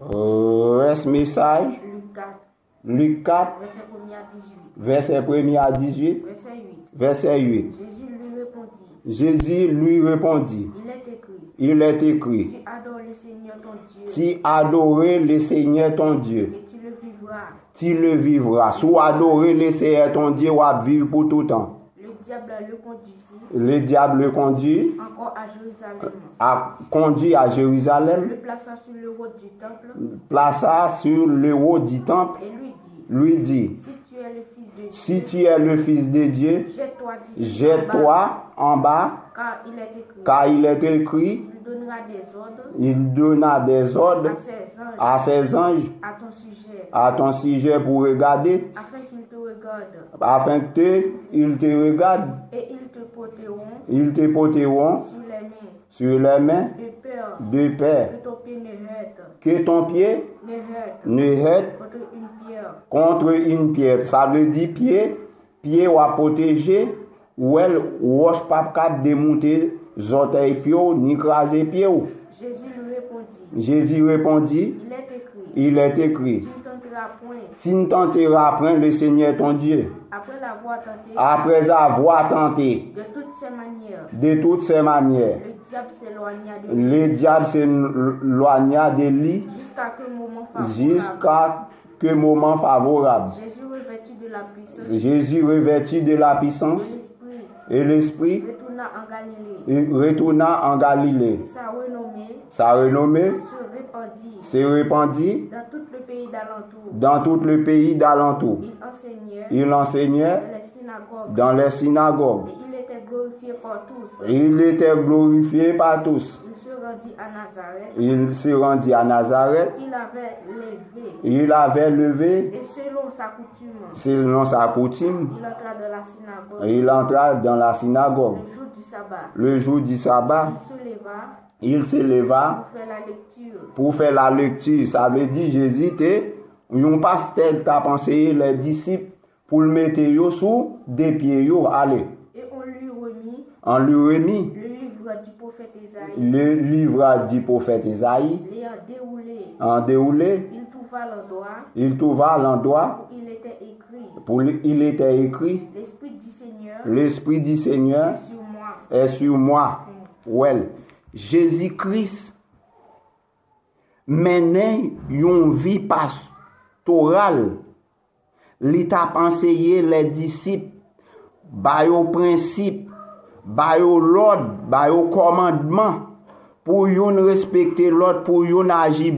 Reste message. Luc 4. Verset 1 à 18. Verset 8. Jésus lui répondit. Il est écrit. Tu adorer le Seigneur ton Dieu. Tu le vivras. Si tu adorer le Seigneur ton Dieu, tu vas vivre pour tout temps. Le diable le conduit. Conduit à Jérusalem. Le plaça sur le haut du temple. Plaça sur le haut du temple. Et lui dit. Si tu es le Fils de Dieu, jette-toi en bas, car il est écrit, il donnera des ordres à ses anges à ton sujet pour regarder, afin qu'ils te regardent, et ils te porteront sur les mains de peur, que ton pied ne heurte contre une pierre. Ça veut dire pied ou à protéger, ou elle roche pas capable de monter orteils pieds ni craser pieds. Jésus répondit, il est écrit, tu ne tenteras point le Seigneur ton Dieu. Après avoir tenté de toutes ces manières, le diable s'éloigna de lui jusqu'à que moment favorable. Jésus revêtu de la puissance et l'Esprit retourna en Galilée. Sa renommée se répandit dans tout le pays d'alentour. Il enseignait dans les synagogues. Il était glorifié par tous. Il se rendit à Nazareth. Il avait levé. Et selon sa coutume, il entra dans la il synagogue. entra dans la synagogue. Le jour du sabbat, Il se leva pour faire la lecture. Ça veut dire Jésus était un pasteur qui a pensé les disciples pour le mettre sous des pieds. Allez. Et on lui remit le livre du prophète Isaïe. En déroulé, il trouva l'endroit où il était écrit, l'Esprit du Seigneur est sur moi. Well, Jésus-Christ mène une vie pastorale. Il t'a enseigné les disciples, au principe, au l'ordre, au commandement, pour yon respecter l'autre, pour yon agir